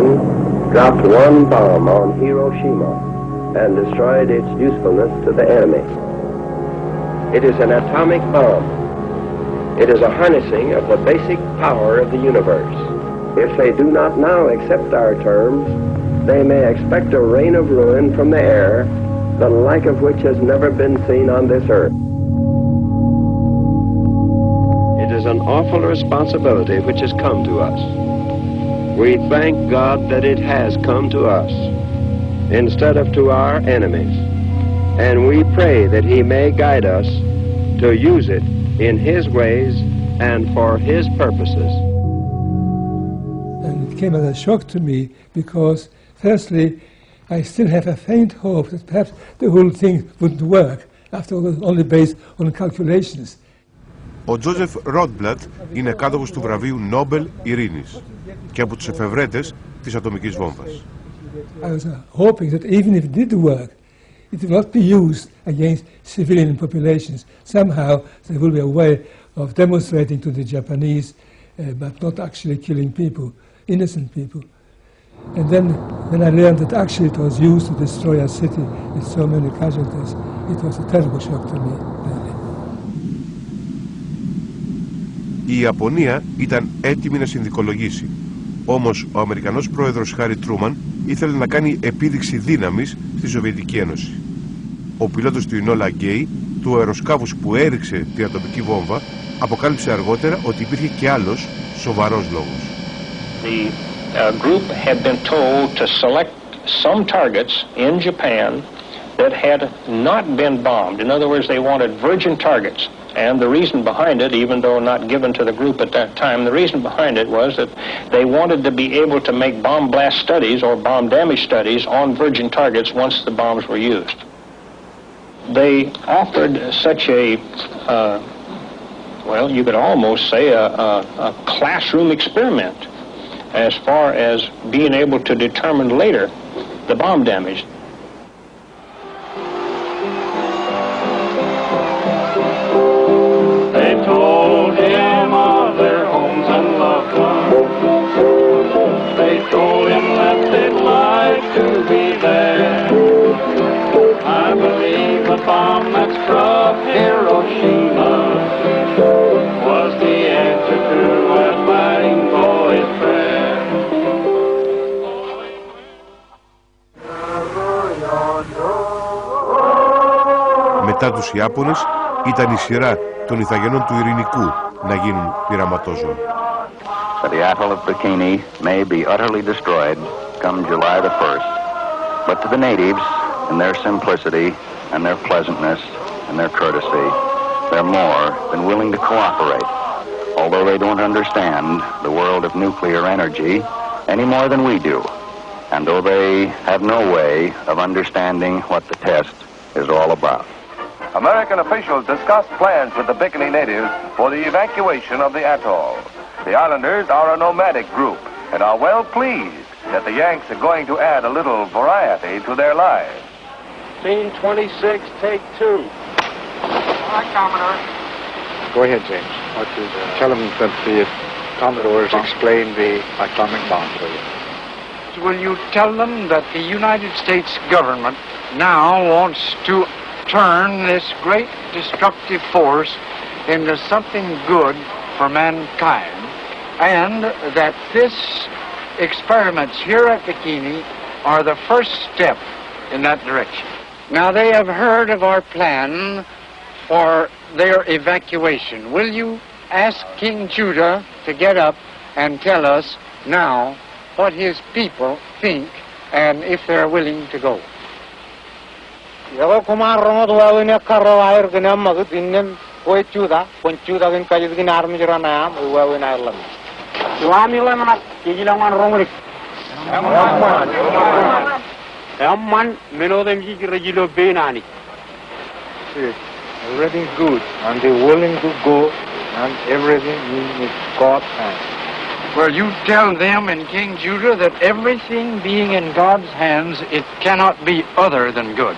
Japan dropped one bomb on Hiroshima and destroyed its usefulness to the enemy. It is an atomic bomb. It is a harnessing of the basic power of the universe. If they do not now accept our terms, they may expect a rain of ruin from the air, the like of which has never been seen on this earth. It is an awful responsibility which has come to us. We thank God that it has come to us instead of to our enemies, and we pray that He may guide us to use it in His ways and for His purposes. And it came as a shock to me because, firstly, I still have a faint hope that perhaps the whole thing wouldn't work, after all, it was only based on calculations. Ο Τζόζεφ Ρότμπλατ είναι κάτοχος του βραβείου Νόμπελ Ειρήνης και από τους εφευρέτες της ατομικής βόμβας. I was hoping that even if it did work, it would not be used against civilian populations. Somehow there will be a way of demonstrating to the Japanese, but not actually killing people, innocent people. And then when I learned that actually it was used to destroy a city with so many casualties, it was a terrible shock to me, really. Η Ιαπωνία ήταν έτοιμη να συνδικολογήσει. Όμως ο Αμερικανός πρόεδρος Χάρι Τρούμαν ήθελε να κάνει επίδειξη δύναμης στη Σοβιετική Ένωση. Ο πιλότος του Ινόλα Γκέι, του αεροσκάφους που έριξε την ατομική βόμβα, αποκάλυψε αργότερα ότι υπήρχε και άλλος σοβαρός λόγος. The group had been told to select some targets in Japan that had not been bombed. In other words, they wanted virgin targets. And the reason behind it, even though not given to the group at that time, the reason behind it was that they wanted to be able to make bomb blast studies or bomb damage studies on virgin targets once the bombs were used. They offered such a, well, you could almost say a classroom experiment as far as being able to determine later the bomb damage. They told him of their homes and loved ones. They told him that they'd like to be there. I believe the bomb that struck Hiroshima was the answer to that fighting boy's prayer. Μετά τους Ιάπωνες ήταν η σειρά των Ιθαγενών του Ειρηνικού να γίνουν πειραματόζωα. The atoll of Bikini may be utterly destroyed come July the 1st, but to the natives, in their simplicity and their pleasantness and their courtesy, they're more than willing to cooperate, although they don't understand the world of nuclear energy any more than we do, and though they have no way of understanding what the test is all about. American officials discussed plans with the Bikini natives for the evacuation of the atoll. The islanders are a nomadic group and are well pleased that the Yanks are going to add a little variety to their lives. Scene 26, take 2. Hi, Commodore. Go ahead, James. Tell them that the Commodores explain the atomic bomb for you. Will you tell them that the United States government now wants to turn this great destructive force into something good for mankind, and that this experiments here at Bikini are the first step in that direction. Now they have heard of our plan for their evacuation. Will you ask King Judah to get up and tell us now what his people think and if they're willing to go? Everything good, and they're willing to go, and everything in God's hands. Well, you tell them in King Judah that everything being in God's hands, it cannot be other than good.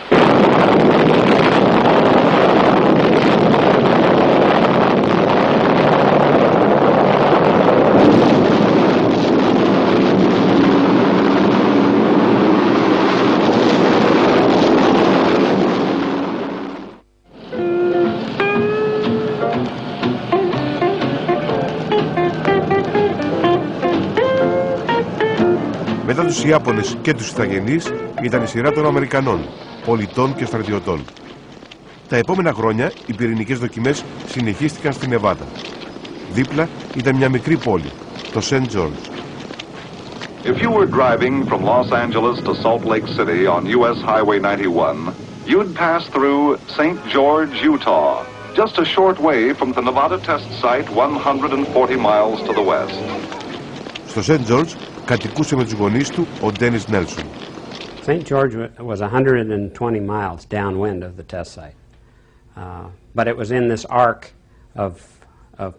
Μετά τους Ιάπωνες και τους Ιθαγενείς ήταν η σειρά των Αμερικανών, πολιτών και στρατιωτών. Τα επόμενα χρόνια οι πυρηνικές δοκιμές συνεχίστηκαν στη Νεβάδα. Δίπλα ήταν μια μικρή πόλη, το Σεντ Τζόρτζ. If you were driving from Los Angeles to Salt Lake City on US Highway 91, you'd pass through St. George, Utah, just a short way from the Nevada test site 140 miles to the west. Στο Σεντ Τζόρτζ κατοικούσε με τους γονείς του ο Ντένις Νέλσον. St. George was 120 miles downwind of the test site, but it was in this arc of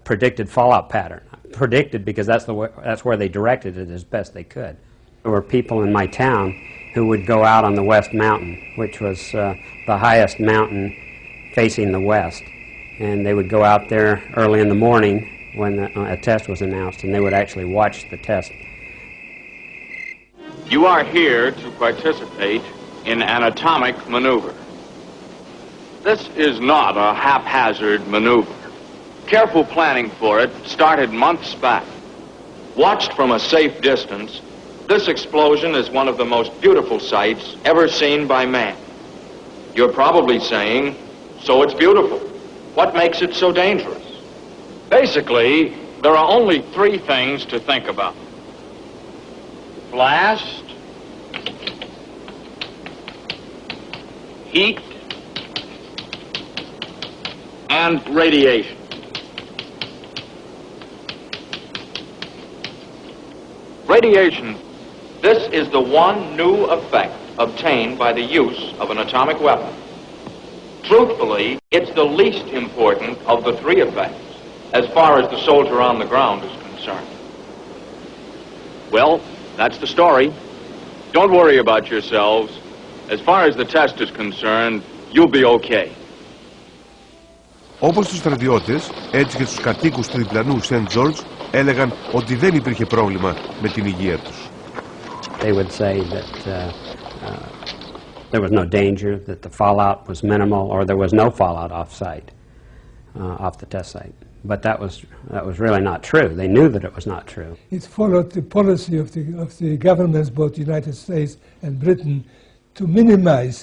predicted fallout pattern. Predicted because that's where they directed it as best they could. There were people in my town who would go out on the West Mountain, which was the highest mountain facing the west, and they would go out there early in the morning when a test was announced, and they would actually watch the test. You are here to participate in an atomic maneuver. This is not a haphazard maneuver. Careful planning for it started months back. Watched from a safe distance, this explosion is one of the most beautiful sights ever seen by man. You're probably saying, so it's beautiful. What makes it so dangerous? Basically, there are only three things to think about. Blast, heat, and radiation. Radiation, this is the one new effect obtained by the use of an atomic weapon. Truthfully, it's the least important of the three effects, as far as the soldier on the ground is concerned. Well, that's the story. Don't worry about yourselves. As far as the test is concerned, you'll be okay. Όπως τους στρατιώτες, έτσι και τους κατοίκους του διπλανού Σεντ Τζόρτζ έλεγαν ότι δεν υπήρχε πρόβλημα με την υγεία τους. They would say that there was no danger, that the fallout was minimal, or there was no fallout off-site, off the test site. But that was really not true. They knew that it was not true. It followed the policy of the governments, both the United States and Britain, to minimize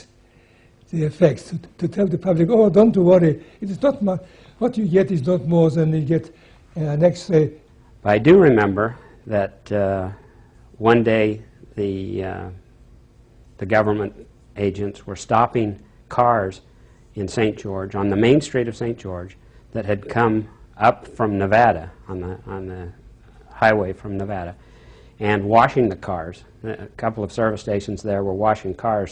the effects, to tell the public, oh, don't worry, it is not much. What you get is not more than you get an X-ray. I do remember that one day the government agents were stopping cars in St. George, on the main street of St. George, that had come up from Nevada, on the highway from Nevada, and washing the cars. A couple of service stations there were washing cars.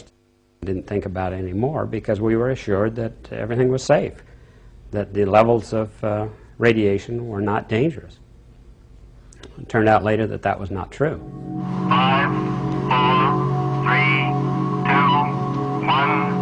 Didn't think about it anymore because we were assured that everything was safe, that the levels of radiation were not dangerous. It turned out later that that was not true. 5, 4, 3, 2, 1.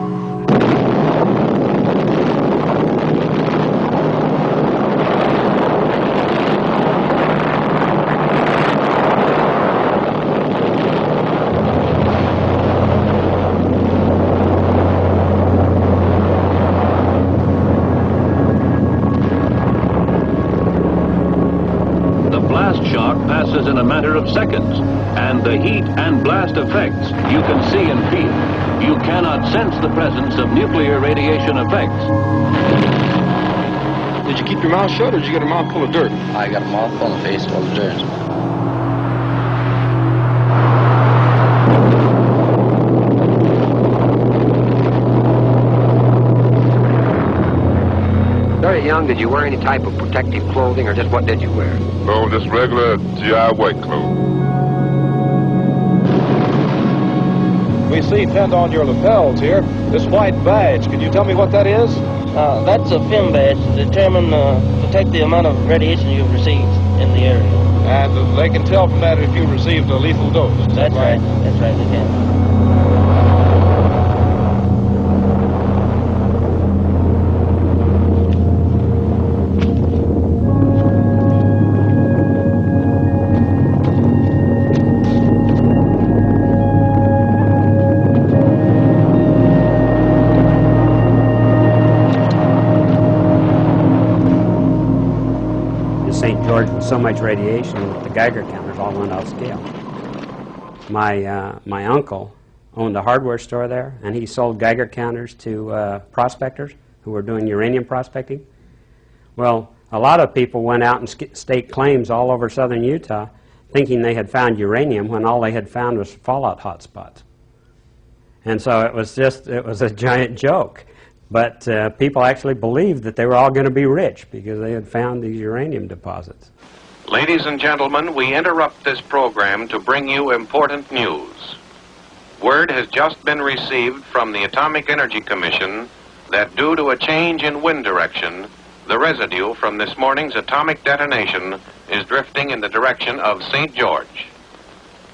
Passes in a matter of seconds, and the heat and blast effects you can see and feel. You cannot sense the presence of nuclear radiation effects. Did you keep your mouth shut, or did you get a mouthful of dirt? I got a mouthful and a face full of dirt. Very young, did you wear any type of protective clothing, or just what did you wear? No, just regular GI white clothes. We see pinned on your lapels here this white badge. Can you tell me what that is? That's a FIM badge to determine, protect the amount of radiation you've received in the area. And they can tell from that if you received a lethal dose. That's right. That's right, they can. So much radiation that the Geiger counters all went off scale. My uncle owned a hardware store there, and he sold Geiger counters to prospectors who were doing uranium prospecting. Well, a lot of people went out and staked claims all over southern Utah thinking they had found uranium when all they had found was fallout hotspots. And so it was a giant joke. But people actually believed that they were all going to be rich because they had found these uranium deposits. Ladies and gentlemen, we interrupt this program to bring you important news. Word has just been received from the Atomic Energy Commission that due to a change in wind direction, the residue from this morning's atomic detonation is drifting in the direction of St. George.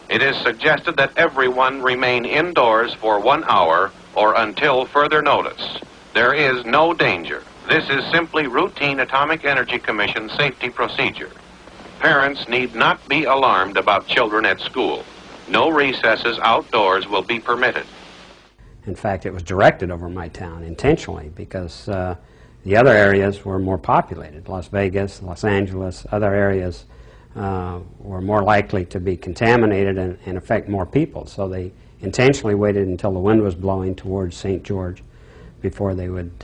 It is suggested that everyone remain indoors for 1 hour or until further notice. There is no danger. This is simply routine Atomic Energy Commission safety procedure. Parents need not be alarmed about children at school. No recesses outdoors will be permitted. In fact, it was directed over my town intentionally because the other areas were more populated. Las Vegas, Los Angeles, other areas were more likely to be contaminated and affect more people. So they intentionally waited until the wind was blowing towards St. George before they would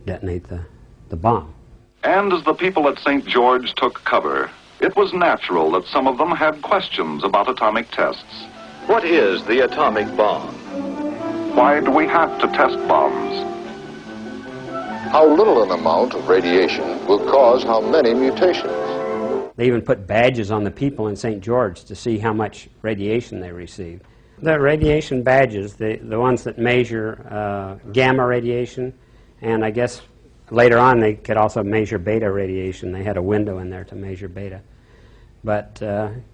detonate the bomb. And as the people at St. George took cover, it was natural that some of them had questions about atomic tests. What is the atomic bomb? Why do we have to test bombs? How little an amount of radiation will cause how many mutations? They even put badges on the people in St. George to see how much radiation they received. The radiation badges, the ones that measure gamma radiation, and I guess later on they could also measure beta radiation. They had a window in there to measure beta. But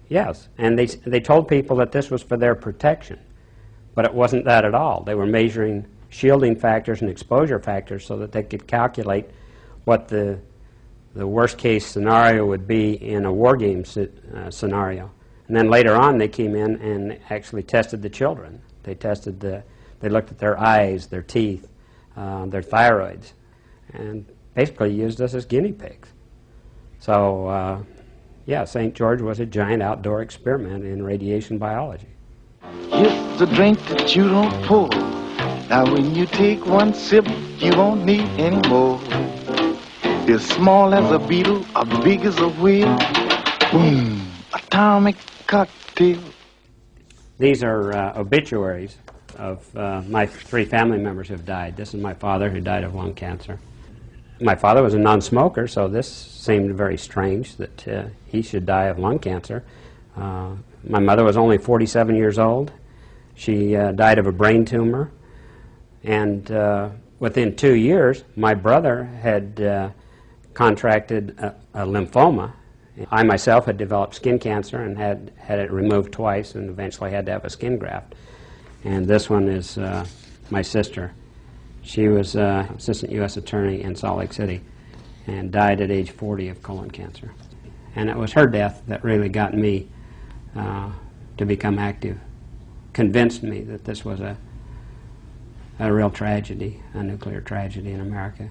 yes, and they told people that this was for their protection, but it wasn't that at all. They were measuring shielding factors and exposure factors so that they could calculate what the worst case scenario would be in a war game scenario. And then later on they came in and actually tested the children. They looked at their eyes, their teeth, their thyroids, and basically used us as guinea pigs. So yeah, St. George was a giant outdoor experiment in radiation biology. It's a drink that you don't pour. Now when you take one sip, you won't need any more. As small as a beetle, or big as a whale. Boom, atomic cocktail. These are obituaries of my 3 family members who have died. This is my father, who died of lung cancer. My father was a non-smoker, so this seemed very strange that he should die of lung cancer. My mother was only 47 years old. She died of a brain tumor. And within 2 years, my brother had contracted a lymphoma. I myself had developed skin cancer and had it removed twice and eventually had to have a skin graft. And this one is my sister. She was Assistant U.S. Attorney in Salt Lake City and died at age 40 of colon cancer. And it was her death that really got me to become active, convinced me that this was a real tragedy, a nuclear tragedy in America.